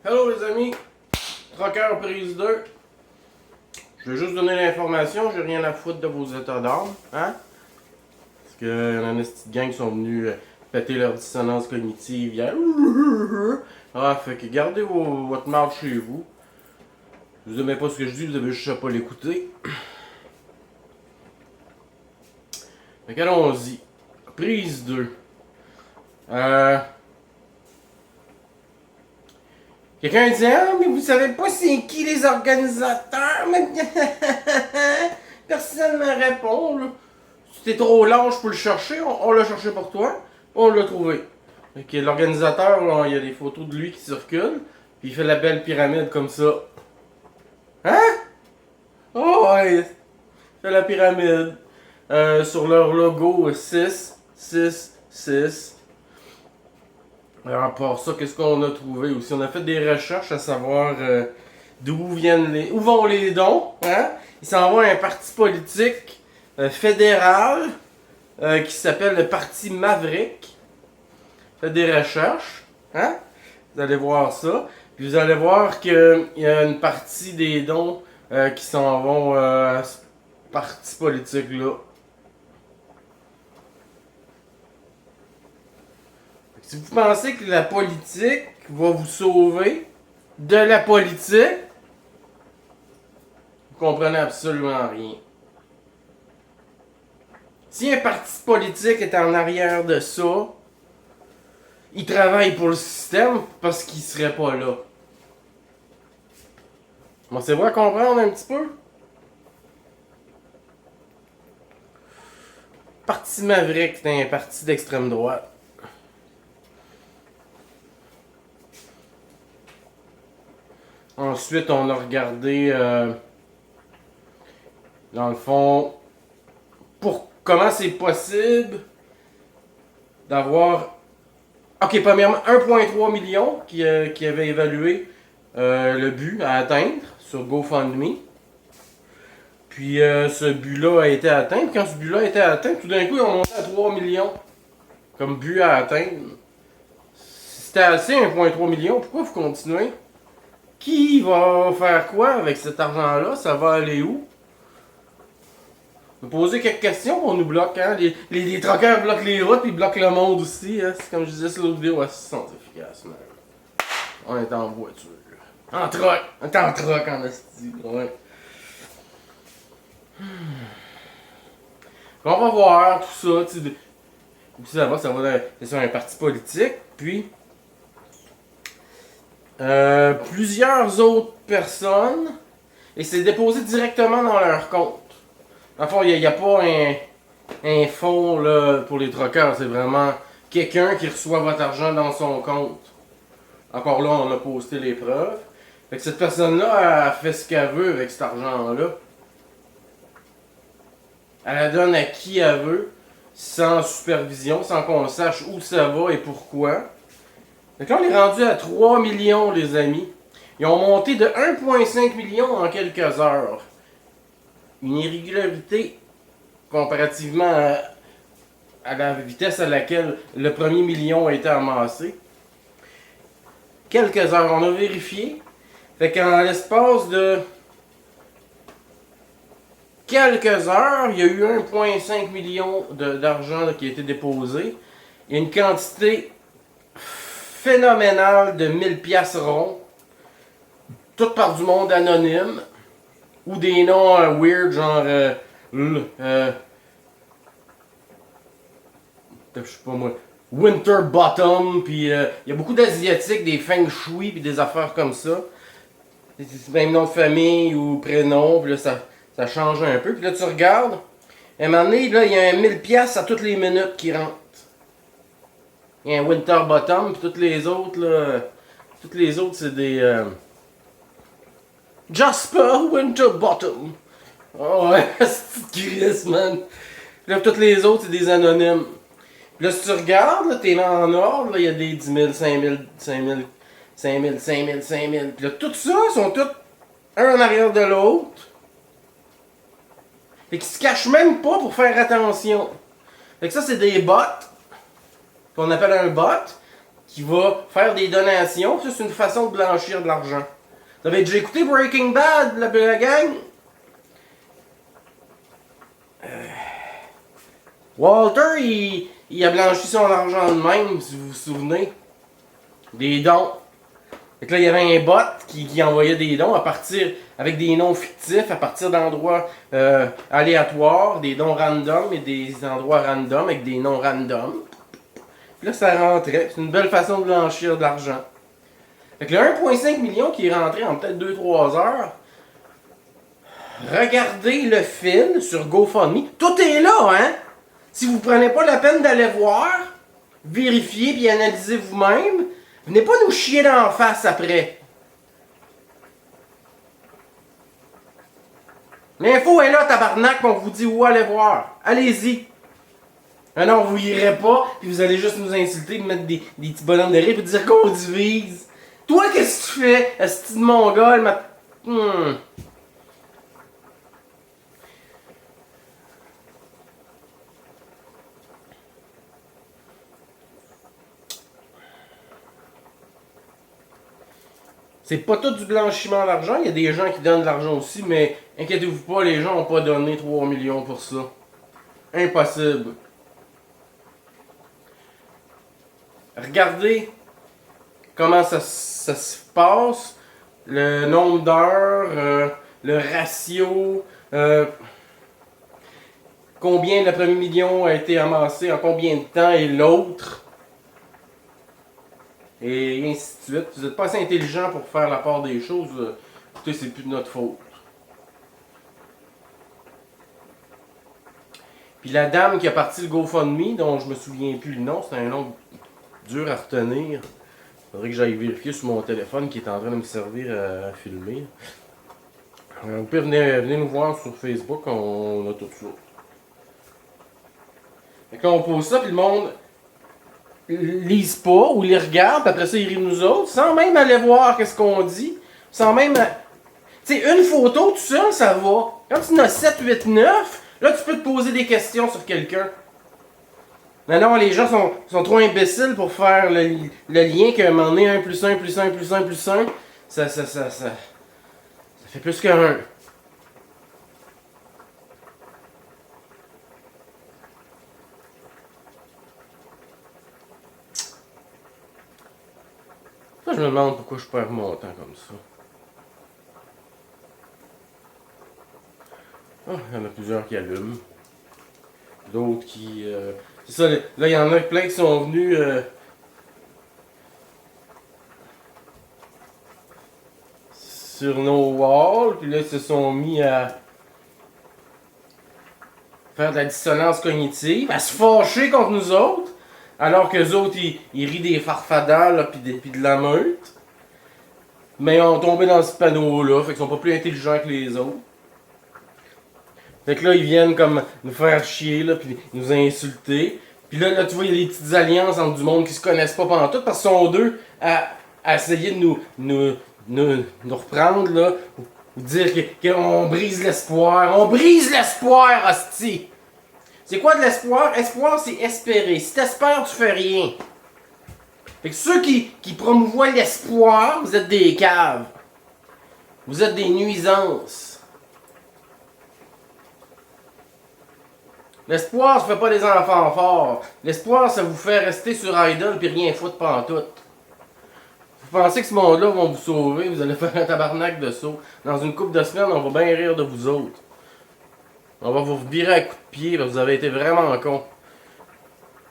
Hello les amis, Troqueur prise 2. Je vais juste donner l'information, j'ai rien à foutre de vos états d'âme, hein? Parce que y en a une petite gang qui sont venus péter leur dissonance cognitive hier. Ah, fait que gardez votre marche chez vous. Si vous aimez pas ce que je dis, vous avez juste à pas l'écouter. Fait qu'allons-y. Prise 2. Quelqu'un dit, ah, mais vous savez pas c'est qui les organisateurs? Mais... Personne ne répond, là. Si t'es trop lâche pour le chercher, on l'a cherché pour toi, on l'a trouvé. Fait l'organisateur, il y a des photos de lui qui circulent, puis il fait la belle pyramide comme ça. Hein? Oh ouais! Il fait la pyramide. Sur leur logo 6, 6, 6. Alors, à part ça, qu'est-ce qu'on a trouvé aussi? On a fait des recherches à savoir d'où vont les dons. Hein? Il s'en va à un parti politique fédéral qui s'appelle le Parti Maverick. Fait des recherches. Hein? Vous allez voir ça. Puis vous allez voir qu'il y a une partie des dons qui s'en vont à ce parti politique-là. Si vous pensez que la politique va vous sauver de la politique, vous comprenez absolument rien. Si un parti politique est en arrière de ça, il travaille pour le système parce qu'il serait pas là. Bon, c'est vrai à comprendre un petit peu? Parti Maverick, c'est un parti d'extrême droite. Ensuite, on a regardé, dans le fond, comment c'est possible d'avoir... Ok, premièrement, 1,3 million qui avait évalué le but à atteindre sur GoFundMe. Puis ce but-là a été atteint. Puis quand ce but-là a été atteint, tout d'un coup, ils ont monté à 3 millions comme but à atteindre. Si c'était assez, 1,3 million, pourquoi vous continuez? Qui va faire quoi avec cet argent-là? Ça va aller où? On va poser quelques questions, on nous bloque, hein? Les troqueurs bloquent les routes, puis ils bloquent le monde aussi, hein? C'est comme je disais sur l'autre vidéo, ouais, c'est efficace, man. On est en voiture. En troc! On est en troc en esti, ouais. On va voir tout ça, tu sais. Ça va c'est sur un parti politique, puis... plusieurs autres personnes et c'est déposé directement dans leur compte. En fait, il n'y a pas un fonds là, pour les troqueurs, c'est vraiment quelqu'un qui reçoit votre argent dans son compte. Encore là, on a posté les preuves. Fait que cette personne-là, elle fait ce qu'elle veut avec cet argent-là. Elle la donne à qui elle veut, sans supervision, sans qu'on sache où ça va et pourquoi. Donc là, on est rendu à 3 millions, les amis. Ils ont monté de 1,5 million en quelques heures. Une irrégularité comparativement à la vitesse à laquelle le premier million a été amassé. Quelques heures, on a vérifié. Fait qu'en l'espace de quelques heures, il y a eu 1,5 million d'argent qui a été déposé. Il y a une quantité phénoménal de 1000 piastres ronds, tout par du monde anonyme, ou des noms weird, genre, je sais pas moi, Winterbottom, puis il y a beaucoup d'asiatiques, des feng shui, puis des affaires comme ça. C'est même nom de famille ou prénom, puis là, ça change un peu. Puis là, tu regardes, à un moment donné, là, il y a un 1000 piastres à toutes les minutes qui rentrent. Il y a un Winterbottom, puis toutes les autres, là, c'est des... Jasper Winterbottom. Oh ouais, c'est Chris, man. Puis là, toutes les autres, c'est des anonymes. Puis là, si tu regardes, là, t'es là en ordre, là, il y a des 10 000, 5 000, 5 000, 5 000, 5 000, 5 000. Puis là, tout ça, ils sont tous un en arrière de l'autre. Fait qu'ils se cachent même pas pour faire attention. Fait que ça, c'est des bots. Qu'on appelle un bot. qui va faire des donations. Ça, c'est une façon de blanchir de l'argent. Vous avez déjà écouté Breaking Bad, la gang? Walter, il a blanchi son argent de même, si vous vous souvenez. Des dons. Fait que là, il y avait un bot qui envoyait des dons à partir, avec des noms fictifs, à partir d'endroits aléatoires, des dons random et des endroits random avec des noms random. Puis là, ça rentrait. C'est une belle façon de blanchir de l'argent. Fait que le 1,5 million qui est rentré en peut-être 2-3 heures, regardez le fil sur GoFundMe. Tout est là, hein? Si vous prenez pas la peine d'aller voir, vérifier puis analyser vous-même, venez pas nous chier dans la face après. L'info est là, tabarnak, on vous dit où aller voir. Allez-y. Ah non, vous irez pas, puis vous allez juste nous insulter, mettre des petits bonhommes de rire, puis dire qu'on divise. Toi, qu'est-ce que tu fais, esti de mongol, C'est pas tout du blanchiment d'argent, il y a des gens qui donnent de l'argent aussi, mais inquiétez-vous pas, les gens n'ont pas donné 3 millions pour ça. Impossible. Regardez comment ça se passe, le nombre d'heures, le ratio, combien le premier million a été amassé en combien de temps et l'autre. Et ainsi de suite. Vous n'êtes pas assez intelligent pour faire la part des choses. Écoutez, c'est plus de notre faute. Puis la dame qui a parti le GoFundMe, dont je me souviens plus le nom, c'est un nom dur à retenir. Faudrait que j'aille vérifier sur mon téléphone qui est en train de me servir à filmer. Vous pouvez venir nous voir sur Facebook, on a tout ça. Fait que là, on pose ça, puis le monde lise pas ou les regarde, puis après ça, ils rient nous autres, sans même aller voir qu'est-ce qu'on dit, sans même... Tu sais, une photo, tout seul, ça va. Quand tu en as 7, 8, 9, là, tu peux te poser des questions sur quelqu'un. Mais non, les gens sont trop imbéciles pour faire le lien qu'à un moment donné, 1 plus 1 plus 1 plus 1 plus 1, ça fait plus qu'un. Ça, je me demande pourquoi je perds mon temps comme ça. Oh, il y en a plusieurs qui allument. D'autres qui... C'est ça, là, il y en a plein qui sont venus... sur nos walls, puis là, ils se sont mis à faire de la dissonance cognitive, à se fâcher contre nous autres, alors que les autres, ils rient des farfadals, là, puis de la meute. Mais ils ont tombé dans ce panneau-là, fait qu'ils sont pas plus intelligents que les autres. Fait que là, ils viennent comme nous faire chier, là, puis nous insulter. Puis là, tu vois, il y a des petites alliances entre du monde qui se connaissent pas pantoute, parce qu'ils sont deux à essayer de nous reprendre, là, ou dire qu'on brise l'espoir. On brise l'espoir, hostie! C'est quoi de l'espoir? Espoir, c'est espérer. Si t'espères, tu fais rien. Fait que ceux qui promouvoient l'espoir, vous êtes des caves. Vous êtes des nuisances. L'espoir, ça fait pas des enfants forts. L'espoir, ça vous fait rester sur idle puis rien foutre pantoute. Vous pensez que ce monde-là va vous sauver, vous allez faire un tabarnak de saut. Dans une couple de semaines, on va bien rire de vous autres. On va vous virer à coups de pied, parce que vous avez été vraiment con.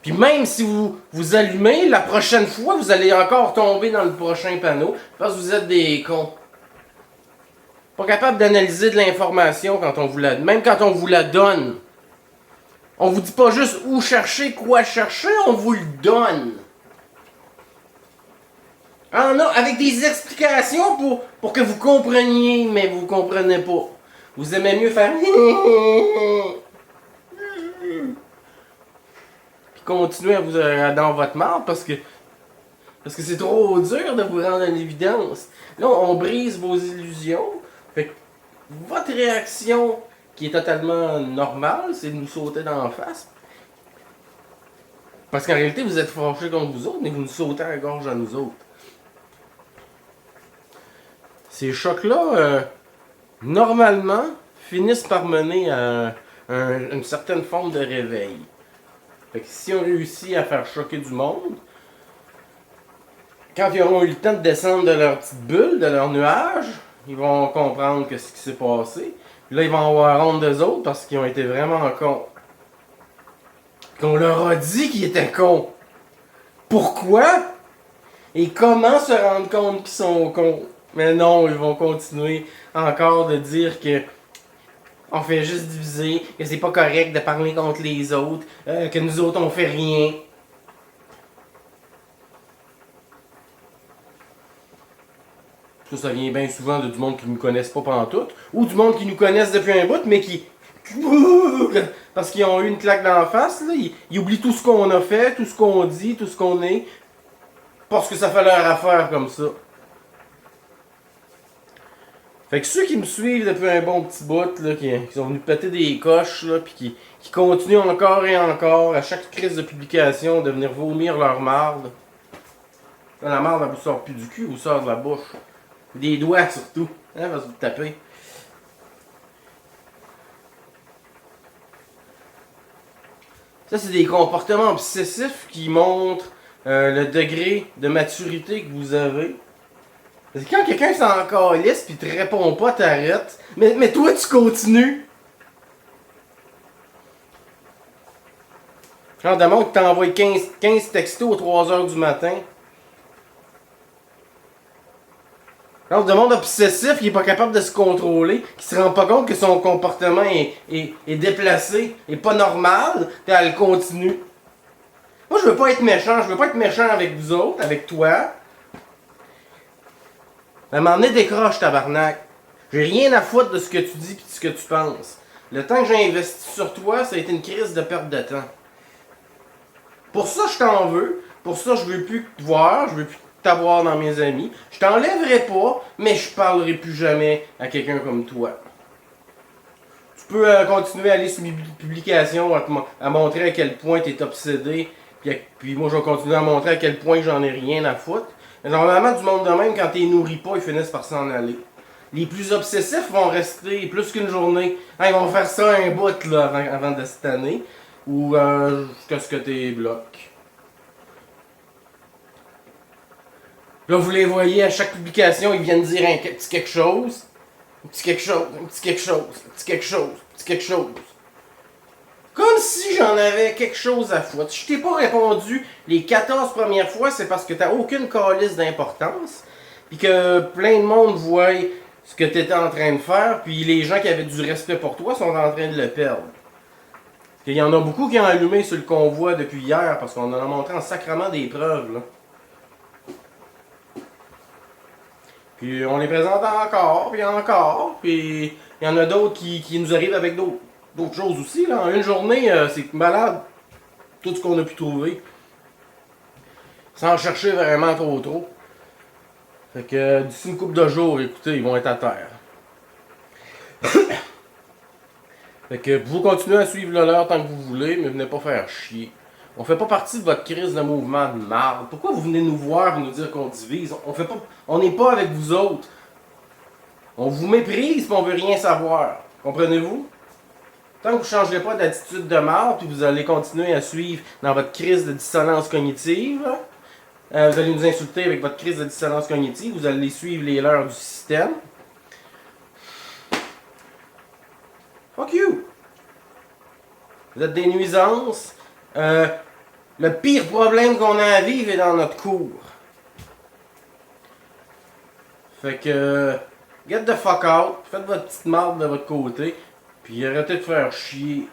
Puis même si vous allumez, la prochaine fois, vous allez encore tomber dans le prochain panneau, parce que vous êtes des cons. Pas capable d'analyser de l'information quand on vous la... Même quand on vous la donne. On vous dit pas juste où chercher, quoi chercher, on vous le donne. Avec des explications pour que vous compreniez, mais vous comprenez pas. Vous aimez mieux faire... Puis continuer à vous dans votre marde parce que c'est trop dur de vous rendre à l'évidence. Là, on brise vos illusions. Fait que votre réaction, qui est totalement normale, c'est de nous sauter dans la face. Parce qu'en réalité, vous êtes fâchés contre vous autres, mais vous nous sautez à la gorge à nous autres. Ces chocs-là, normalement, finissent par mener à une certaine forme de réveil. Fait que si on réussit à faire choquer du monde, quand ils auront eu le temps de descendre de leur petite bulle, de leur nuage, ils vont comprendre que ce qui s'est passé. Puis là, ils vont avoir honte d'eux autres parce qu'ils ont été vraiment cons. Qu'on leur a dit qu'ils étaient cons. Pourquoi? Et comment se rendre compte qu'ils sont cons? Mais non, ils vont continuer encore de dire que on fait juste diviser, que c'est pas correct de parler contre les autres, que nous autres on fait rien. Ça vient bien souvent de du monde qui nous connaissent pas pantoute, ou du monde qui nous connaissent depuis un bout, mais qui... Parce qu'ils ont eu une claque dans la face, là, ils oublient tout ce qu'on a fait, tout ce qu'on dit, tout ce qu'on est, parce que ça fait leur affaire comme ça. Fait que ceux qui me suivent depuis un bon petit bout, là, qui sont venus péter des coches, là, puis qui continuent encore et encore, à chaque crise de publication, de venir vomir leur marde. La marde, elle vous sort plus du cul, elle vous sort de la bouche. Des doigts surtout, hein, parce que vous tapez. Ça, c'est des comportements obsessifs qui montrent le degré de maturité que vous avez. Parce que quand quelqu'un s'en calisse pis te répond pas, t'arrêtes. Mais toi, tu continues. Genre, de monde que t'envoies 15 textos à 3h du matin. Genre, de monde obsessif qui est pas capable de se contrôler, qui se rend pas compte que son comportement est déplacé, est pas normal, pis elle continue. Moi, je veux pas être méchant. Je veux pas être méchant avec vous autres, avec toi. À un moment donné, décroche, tabarnak. J'ai rien à foutre de ce que tu dis et de ce que tu penses. Le temps que j'ai investi sur toi, ça a été une crise de perte de temps. Pour ça, je t'en veux. Pour ça, je veux plus te voir. Je veux plus t'avoir dans mes amis. Je t'enlèverai pas, mais je parlerai plus jamais à quelqu'un comme toi. Tu peux continuer à aller sur mes publications, à montrer à quel point tu es obsédé. Puis moi, je vais continuer à montrer à quel point j'en ai rien à foutre. Mais normalement, du monde de même, quand tu les nourris pas, ils finissent par s'en aller. Les plus obsessifs vont rester plus qu'une journée. Hein, ils vont faire ça un bout là, avant de cette année. Ou jusqu'à ce que tu bloques. Là, vous les voyez à chaque publication, ils viennent dire un petit quelque chose. Un petit quelque chose, un petit quelque chose, un petit quelque chose, un petit quelque chose. Comme si j'en avais quelque chose à foutre. Si je t'ai pas répondu les 14 premières fois, c'est parce que t'as aucune calice d'importance. Puis que plein de monde voit ce que tu étais en train de faire. Puis les gens qui avaient du respect pour toi sont en train de le perdre. Il y en a beaucoup qui ont allumé sur le convoi depuis hier parce qu'on en a montré en sacrement des preuves. Là. Puis on les présente encore, puis il y en a d'autres qui nous arrivent avec d'autres choses aussi. Là. En une journée, c'est malade tout ce qu'on a pu trouver. Sans chercher vraiment trop. Fait que d'ici une couple de jours, écoutez, ils vont être à terre. Fait que vous continuez à suivre le leur tant que vous voulez, mais venez pas faire chier. On fait pas partie de votre crise de mouvement de marde. Pourquoi vous venez nous voir et nous dire qu'on divise? On n'est pas avec vous autres. On vous méprise et on veut rien savoir. Comprenez-vous? Tant que vous ne changerez pas d'attitude de marde, puis vous allez continuer à suivre dans votre crise de dissonance cognitive, vous allez nous insulter avec votre crise de dissonance cognitive, vous allez suivre les leurs du système. Fuck you! Vous êtes des nuisances. Le pire problème qu'on a à vivre est dans notre cour. Fait que, get the fuck out, faites votre petite marde de votre côté, puis arrêtez de faire chier.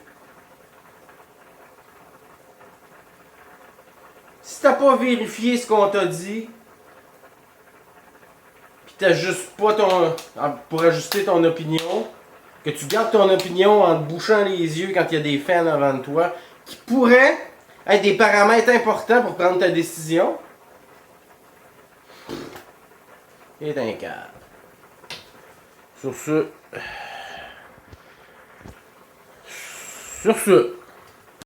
Si t'as pas vérifié ce qu'on t'a dit, pis t'ajustes pas pour ajuster ton opinion, que tu gardes ton opinion en te bouchant les yeux quand il y a des fans avant de toi, qui pourraient être des paramètres importants pour prendre ta décision, et d'un cadre. Sur ce,